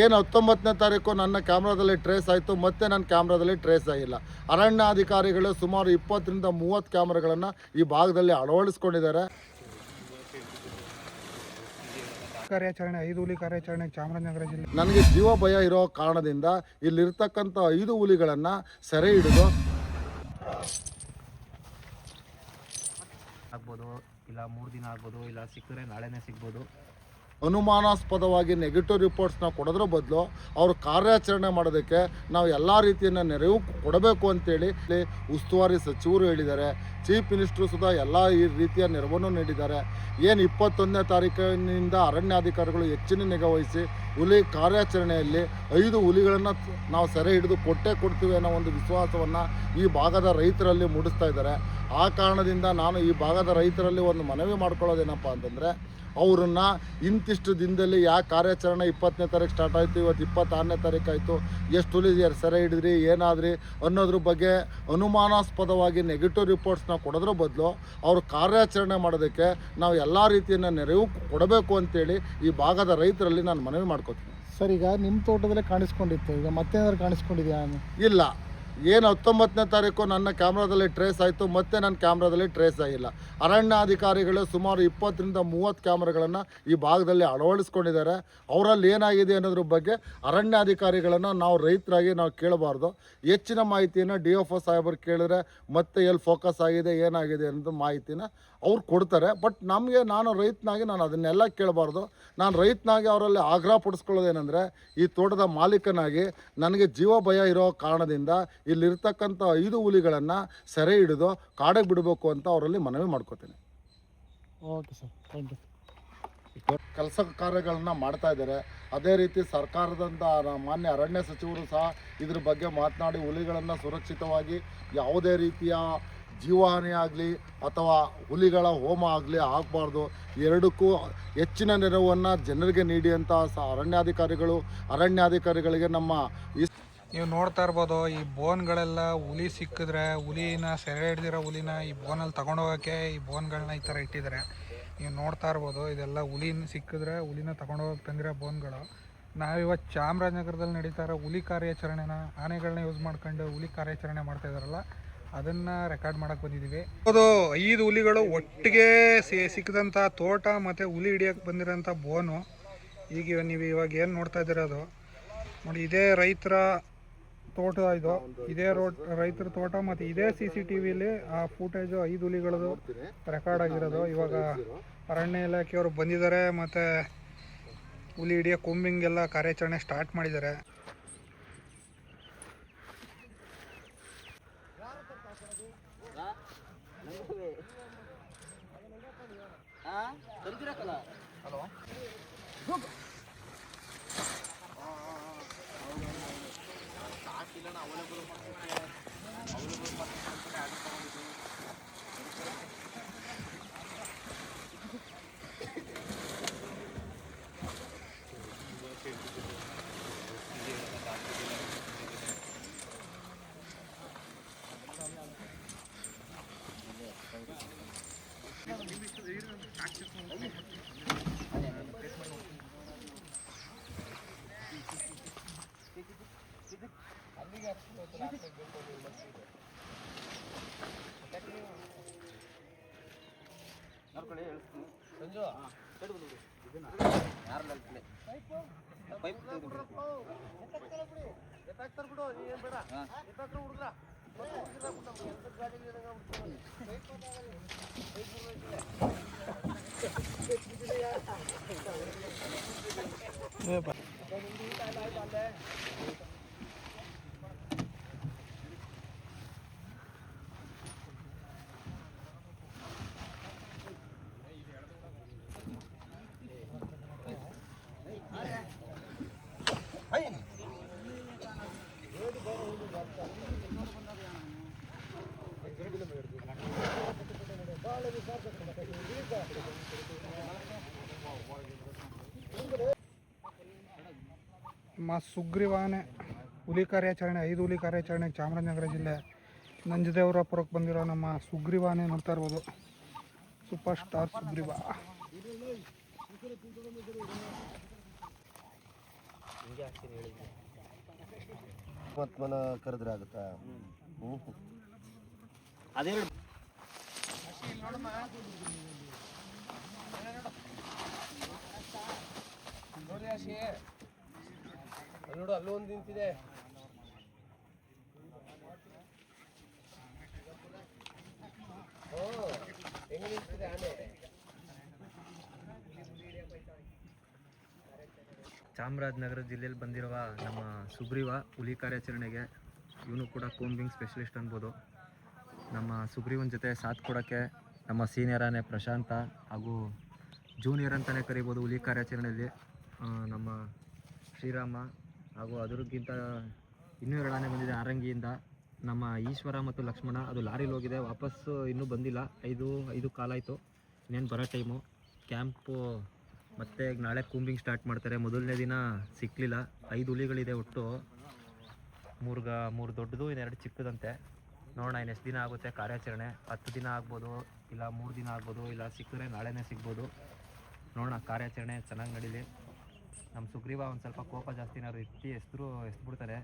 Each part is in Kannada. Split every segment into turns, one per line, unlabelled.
ಏನು 19ನೇ ತಾರೀಕು ನನ್ನ ಕ್ಯಾಮ್ರಾದಲ್ಲಿ ಟ್ರೇಸ್ ಆಯಿತು, ಮತ್ತು ನನ್ನ ಕ್ಯಾಮ್ರಾದಲ್ಲಿ ಟ್ರೇಸ್ ಆಗಿಲ್ಲ. ಅರಣ್ಯಾಧಿಕಾರಿಗಳು ಸುಮಾರು 20ರಿಂದ 30 ಕ್ಯಾಮ್ರಾಗಳನ್ನು ಈ ಭಾಗದಲ್ಲಿ ಅಳವಡಿಸ್ಕೊಂಡಿದ್ದಾರೆ.
ಕಾರ್ಯಾಚರಣೆ 5 ಹುಲಿ ಕಾರ್ಯಾಚರಣೆ ಚಾಮರಾಜನಗರ ಜಿಲ್ಲೆ.
ನನಗೆ ಜೀವ ಭಯ ಇರೋ ಕಾರಣದಿಂದ ಇಲ್ಲಿರ್ತಕ್ಕಂಥ 5 ಹುಲಿಗಳನ್ನು ಸೆರೆ ಹಿಡಿದು
ಆಗ್ಬೋದು, ಇಲ್ಲ 3 ದಿನ ಆಗ್ಬೋದು, ಇಲ್ಲ ಸಿಕ್ಕಿದ್ರೆ ನಾಳೆನೇ ಸಿಗ್ಬೋದು.
ಅನುಮಾನಾಸ್ಪದವಾಗಿ ನೆಗೆಟಿವ್ ರಿಪೋರ್ಟ್ಸ್ನ ಕೊಡೋದ್ರ ಬದಲು ಅವರು ಕಾರ್ಯಾಚರಣೆ ಮಾಡೋದಕ್ಕೆ ನಾವು ಎಲ್ಲ ರೀತಿಯನ್ನು ನೆರವು ಕೊಡಬೇಕು ಅಂತೇಳಿ ಉಸ್ತುವಾರಿ ಸಚಿವರು ಹೇಳಿದ್ದಾರೆ. ಚೀಫ್ ಮಿನಿಸ್ಟ್ರು ಸುಧಾ ಎಲ್ಲ ಈ ರೀತಿಯ ನೆರವನ್ನು ನೀಡಿದ್ದಾರೆ. ಏನು 21ನೇ ತಾರೀಕಿನಿಂದ ಅರಣ್ಯಾಧಿಕಾರಿಗಳು ಹೆಚ್ಚಿನ ನಿಗಾ ವಹಿಸಿ ಹುಲಿ ಕಾರ್ಯಾಚರಣೆಯಲ್ಲಿ 5 ಹುಲಿಗಳನ್ನು ನಾವು ಸೆರೆ ಹಿಡಿದು ಕೊಡ್ತೀವಿ ಅನ್ನೋ ಒಂದು ವಿಶ್ವಾಸವನ್ನು ಈ ಭಾಗದ ರೈತರಲ್ಲಿ ಮೂಡಿಸ್ತಾ ಇದ್ದಾರೆ. ಆ ಕಾರಣದಿಂದ ನಾನು ಈ ಭಾಗದ ರೈತರಲ್ಲಿ ಒಂದು ಮನವಿ ಮಾಡ್ಕೊಳ್ಳೋದೇನಪ್ಪ ಅಂತಂದರೆ, ಅವರನ್ನು ಇಂತಿಷ್ಟು ದಿನದಲ್ಲಿ ಯಾಕೆ ಕಾರ್ಯಾಚರಣೆ 20ನೇ ತಾರೀಕು ಸ್ಟಾರ್ಟ್ ಆಯಿತು, ಇವತ್ತು 26ನೇ ತಾರೀಕು ಆಯಿತು, ಎಷ್ಟು ಹುಲಿ ಸೆರೆ ಹಿಡಿದ್ರಿ, ಏನಾದ್ರಿ ಅನ್ನೋದ್ರ ಬಗ್ಗೆ ಅನುಮಾನಾಸ್ಪದವಾಗಿ ನೆಗೆಟಿವ್ ರಿಪೋರ್ಟ್ಸ್ನ ಕೊಡೋದ್ರ ಬದಲು ಅವರು ಕಾರ್ಯಾಚರಣೆ ಮಾಡೋದಕ್ಕೆ ನಾವು ಎಲ್ಲ ರೀತಿಯನ್ನು ನೆರವು ಕೊಡಬೇಕು ಅಂತೇಳಿ ಈ ಭಾಗದ ರೈತರಲ್ಲಿ ನಾನು ಮನವಿ ಮಾಡ್ಕೋತೀನಿ.
ಸರ್, ಈಗ ನಿಮ್ಮ ತೋಟದಲ್ಲೇ ಕಾಣಿಸ್ಕೊಂಡಿತ್ತು, ಈಗ ಮತ್ತೇನಾದ್ರು ಕಾಣಿಸ್ಕೊಂಡಿದೆಯಾ?
ಇಲ್ಲ. ಏನು 19ನೇ ತಾರೀಕು ನನ್ನ ಕ್ಯಾಮ್ರಾದಲ್ಲಿ ಟ್ರೇಸ್ ಆಯಿತು, ಮತ್ತು ನನ್ನ ಕ್ಯಾಮ್ರಾದಲ್ಲಿ ಟ್ರೇಸ್ ಆಗಿಲ್ಲ. ಅರಣ್ಯಾಧಿಕಾರಿಗಳು ಸುಮಾರು 20ರಿಂದ 30 ಕ್ಯಾಮ್ರಾಗಳನ್ನು ಈ ಭಾಗದಲ್ಲಿ ಅಳವಡಿಸ್ಕೊಂಡಿದ್ದಾರೆ. ಅವರಲ್ಲಿ ಏನಾಗಿದೆ ಅನ್ನೋದ್ರ ಬಗ್ಗೆ ಅರಣ್ಯಾಧಿಕಾರಿಗಳನ್ನು ನಾವು ರೈತರಾಗಿ ನಾವು ಕೇಳಬಾರ್ದು. ಹೆಚ್ಚಿನ ಮಾಹಿತಿಯನ್ನು DFO ಸಾಹೇಬರು ಕೇಳಿದ್ರೆ ಮತ್ತೆ ಎಲ್ಲಿ ಫೋಕಸ್ ಆಗಿದೆ, ಏನಾಗಿದೆ ಅನ್ನೋದು ಮಾಹಿತಿನ ಅವ್ರು ಕೊಡ್ತಾರೆ. ಬಟ್ ನಾನು ರೈತನಾಗಿ ನಾನು ಅದನ್ನೆಲ್ಲ ಕೇಳಬಾರ್ದು. ನಾನು ರೈತನಾಗಿ ಅವರಲ್ಲಿ ಆಗ್ರಹ ಪಡಿಸ್ಕೊಳ್ಳೋದೇನೆಂದರೆ, ಈ ತೋಟದ ಮಾಲೀಕನಾಗಿ ನನಗೆ ಜೀವ ಭಯ ಇರೋ ಕಾರಣದಿಂದ ಇಲ್ಲಿರ್ತಕ್ಕಂಥ 5 ಹುಲಿಗಳನ್ನು ಸೆರೆ ಹಿಡಿದು ಕಾಡಿಗೆ ಬಿಡಬೇಕು ಅಂತ ಅವರಲ್ಲಿ ಮನವಿ ಮಾಡ್ಕೋತೀನಿ.
Okay sir, thank you.
ಕೆಲಸ ಕಾರ್ಯಗಳನ್ನು ಮಾಡ್ತಾ ಇದ್ದಾರೆ. ಅದೇ ರೀತಿ ಸರ್ಕಾರದಿಂದ ಮಾನ್ಯ ಅರಣ್ಯ ಸಚಿವರು ಸಹ ಇದ್ರ ಬಗ್ಗೆ ಮಾತನಾಡಿ ಹುಲಿಗಳನ್ನು ಸುರಕ್ಷಿತವಾಗಿ ಯಾವುದೇ ರೀತಿಯ ಜೀವಹಾನಿ ಆಗಲಿ ಅಥವಾ ಹುಲಿಗಳ ಹೋಮ ಆಗಲಿ ಆಗಬಾರ್ದು, ಎರಡಕ್ಕೂ ಹೆಚ್ಚಿನ ನೆರವನ್ನು ಜನರಿಗೆ ನೀಡಿ ಅಂತ ಅರಣ್ಯಾಧಿಕಾರಿಗಳಿಗೆ ನಮ್ಮ
ನೀವು ನೋಡ್ತಾ ಇರ್ಬೋದು, ಈ ಬೋನ್ಗಳೆಲ್ಲ ಹುಲಿ ಸಿಕ್ಕಿದ್ರೆ ಹುಲಿನ ಸೆರೆ ಹಿಡ್ದಿರೋ ಹುಲಿನ ಈ ಬೋನಲ್ಲಿ ತಗೊಂಡೋಗೋಕ್ಕೆ ಈ ಬೋನ್ಗಳನ್ನ ಈ ಥರ ಇಟ್ಟಿದ್ದಾರೆ. ನೀವು ನೋಡ್ತಾ ಇರ್ಬೋದು, ಇದೆಲ್ಲ ಹುಲಿನ ಸಿಕ್ಕಿದ್ರೆ ಹುಲಿನ ತಗೊಂಡೋಗಕ್ಕೆ ತಂದಿರೋ ಬೋನ್ಗಳು. ನಾವಿವತ್ತು ಚಾಮರಾಜನಗರದಲ್ಲಿ ನಡೀತಾ ಇರೋ ಹುಲಿ ಕಾರ್ಯಾಚರಣೆನ, ಆನೆಗಳನ್ನ ಯೂಸ್ ಮಾಡ್ಕೊಂಡು ಹುಲಿ ಕಾರ್ಯಾಚರಣೆ ಮಾಡ್ತಾ ಇದ್ದಾರಲ್ಲ, ಅದನ್ನು ರೆಕಾರ್ಡ್ ಮಾಡೋಕ್ಕೆ ಬಂದಿದ್ದೀವಿ. ಅದು 5 ಹುಲಿಗಳು ಒಟ್ಟಿಗೆ ಸಿಕ್ಕಿದಂಥ ತೋಟ ಮತ್ತು ಹುಲಿ ಹಿಡಿಯೋಕ್ಕೆ ಬಂದಿರೋಂಥ ಬೋನು. ಈಗ ನೀವು ಇವಾಗ ಏನು ನೋಡ್ತಾ ಇದ್ದೀರೋದು ನೋಡಿ, ಇದೇ ರೈತರ ತೋಟ, ಇದೇ ರೈತರ ತೋಟ ಮತ್ತು ಇದೇ CCTVಲಿ ಆ ಫೂಟೇಜು 5 ಹುಲಿಗಳದು ರೆಕಾರ್ಡ್ ಆಗಿರೋದು. ಇವಾಗ ಅರಣ್ಯ ಇಲಾಖೆಯವರು ಬಂದಿದ್ದಾರೆ ಮತ್ತು ಹುಲಿ ಹಿಡಿಯೋ ಕೊಂಬಿಂಗ್ ಎಲ್ಲ ಕಾರ್ಯಾಚರಣೆ ಸ್ಟಾರ್ಟ್ ಮಾಡಿದ್ದಾರೆ. ಸುಗ್ರೀವಾನೆ ಹುಲಿ ಕಾರ್ಯಾಚರಣೆ 5 ಹುಲಿ ಕಾರ್ಯಾಚರಣೆ ಚಾಮರಾಜನಗರ ಜಿಲ್ಲೆ ನಂಜದೇವರಪುರಕ್ಕೆ ಬಂದಿರೋ ನಮ್ಮ ಸುಗ್ರೀವಾನೆ ನೋಡ್ತಾ ಇರ್ಬೋದು. Super star Sugriva.
ಹಿಂಗೆ ಹಾಕ್ತೀನಿ ಹೇಳಿದ್ದೆ.
ಮತ್ತು ಮನ ಕರೆದ್ರೆ ಆಗುತ್ತಾ? ಹ್ಞೂ
ಅದೇ
ನೋಡಿ ಆಶಿ
ನೋಡು ಅಲ್ಲೂ ಒಂದು ನಿಂತಿದೆ. ಹೆಂಗೆ ನಿಂತಿದೆ ಆನೆ? ಚಾಮರಾಜನಗರ ಜಿಲ್ಲೆಯಲ್ಲಿ ಬಂದಿರುವ ನಮ್ಮ ಸುಗ್ರೀವ ಹುಲಿ ಕಾರ್ಯಾಚರಣೆಗೆ ಇವನು ಕೂಡ ಕೂಂಬಿಂಗ್ ಸ್ಪೆಷಲಿಸ್ಟ್ ಅನ್ಬೋದು. ನಮ್ಮ ಸುಗ್ರೀವನ ಜೊತೆ ಸಾಥ್ ಕೊಡೋಕ್ಕೆ ನಮ್ಮ ಸೀನಿಯರ್ ಆನೆ ಪ್ರಶಾಂತ ಹಾಗೂ ಜೂನಿಯರ್ ಅಂತಲೇ ಕರಿಬೋದು ಹುಲಿ ಕಾರ್ಯಾಚರಣೆಯಲ್ಲಿ ನಮ್ಮ ಶ್ರೀರಾಮ ಹಾಗೂ ಅದಕ್ಕಿಂತ ಇನ್ನೂ 2 ಆನೆ ಬಂದಿದೆ ಆರಂಗಿಯಿಂದ. ನಮ್ಮ ಈಶ್ವರ ಮತ್ತು ಲಕ್ಷ್ಮಣ ಅದು ಲಾರಿಲಿ ಹೋಗಿದೆ, ವಾಪಸ್ಸು ಇನ್ನೂ ಬಂದಿಲ್ಲ. 5 ಕಾಲಾಯಿತು, ಇನ್ನೇನು ಬರೋ ಟೈಮು. ಕ್ಯಾಂಪು ಮತ್ತೆ ನಾಳೆ ಕೂಂಬಿಂಗ್ ಸ್ಟಾರ್ಟ್ ಮಾಡ್ತಾರೆ. ಮೊದಲನೇ ದಿನ ಸಿಕ್ಕಲಿಲ್ಲ. 5 ಹುಲಿಗಳಿದೆ ಒಟ್ಟು, 3 ದೊಡ್ಡದು, 2 ಚಿಕ್ಕದಂತೆ. ನೋಡೋಣ ಇನ್ನು ಎಷ್ಟು ದಿನ ಆಗುತ್ತೆ ಕಾರ್ಯಾಚರಣೆ. 10 ದಿನ ಆಗ್ಬೋದು, ಇಲ್ಲ 3 ದಿನ ಆಗ್ಬೋದು, ಇಲ್ಲ ಸಿಕ್ಕಿದ್ರೆ ನಾಳೆನೇ ಸಿಗ್ಬೋದು. ನೋಡೋಣ, ಕಾರ್ಯಾಚರಣೆ ಚೆನ್ನಾಗಿ ನಡೀಲಿ. ನಮ್ಮ ಸುಗ್ರೀವ ಒಂದು ಸ್ವಲ್ಪ ಕೋಪ ಜಾಸ್ತಿನಾದ್ರು ಎಸ್ಬಿಡ್ತಾರೆ.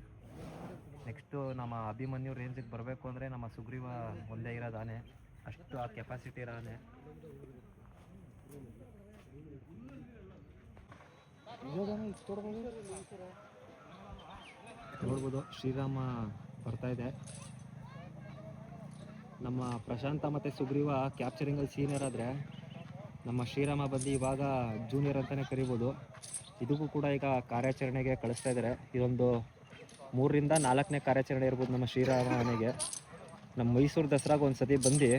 ನೆಕ್ಸ್ಟು ನಮ್ಮ ಅಭಿಮನ್ಯು ರೇಂಜಿಗೆ ಬರಬೇಕು ಅಂದರೆ ನಮ್ಮ ಸುಗ್ರೀವ ಒಂದೇ ಇರೋದು ಆನೆ, ಅಷ್ಟು ಆ ಕೆಪಾಸಿಟಿ ಇರೋ ಆನೆ. ನೋಡ್ಬೋದು ಶ್ರೀರಾಮ ಬರ್ತಾ ಇದೆ. ನಮ್ಮ ಪ್ರಶಾಂತ ಮತ್ತು ಸುಗ್ರೀವ ಕ್ಯಾಪ್ಚರಿಂಗಲ್ಲಿ ಸೀನಿಯರ್ ಆದರೆ, ನಮ್ಮ ಶ್ರೀರಾಮ ಬಂದು ಇವಾಗ ಜೂನಿಯರ್ ಅಂತಲೇ ಕರಿಬೋದು. ಇದಕ್ಕೂ ಕೂಡ ಈಗ ಕಾರ್ಯಾಚರಣೆಗೆ ಕಳಿಸ್ತಾ ಇದ್ದಾರೆ. ಇದೊಂದು 3ರಿಂದ 4ನೇ ಕಾರ್ಯಾಚರಣೆ ಇರ್ಬೋದು ನಮ್ಮ ಶ್ರೀರಾಮ ಆನೆಗೆ. ನಮ್ಮ ಮೈಸೂರು ದಸರಾಗೆ ಒಂದು ಸತಿ ಬಂದು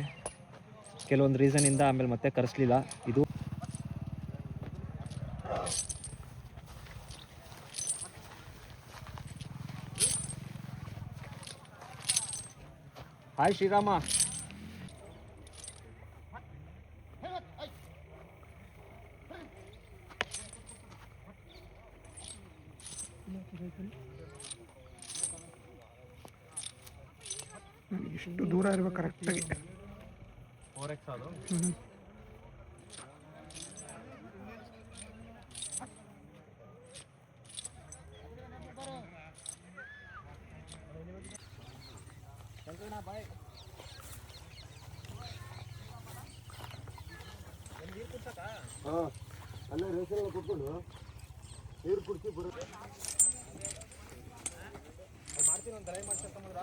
ಕೆಲವೊಂದು ರೀಸನಿಂದ ಆಮೇಲೆ ಮತ್ತೆ ಕರೆಸಲಿಲ್ಲ. ಇದು ಹಾಯ್ ಶ್ರೀರಾಮ.
ಇಷ್ಟು ದೂರ ಇರ್ಬೇಕು ಕರೆಕ್ಟಾಗಿ.
4x ಅದು.
ಹಾಂ, ಅಲ್ಲೇ ರೇಷನ್ ಕೊಟ್ಕೊಂಡು ನೀರು ಕುಡಿಸಿ ಬರುತ್ತೆ.
ಮಾಡ್ತೀನಿ, ಒಂದು ಡ್ರೈ ಮಾಡ್ಕೊಂತಂದ್ರ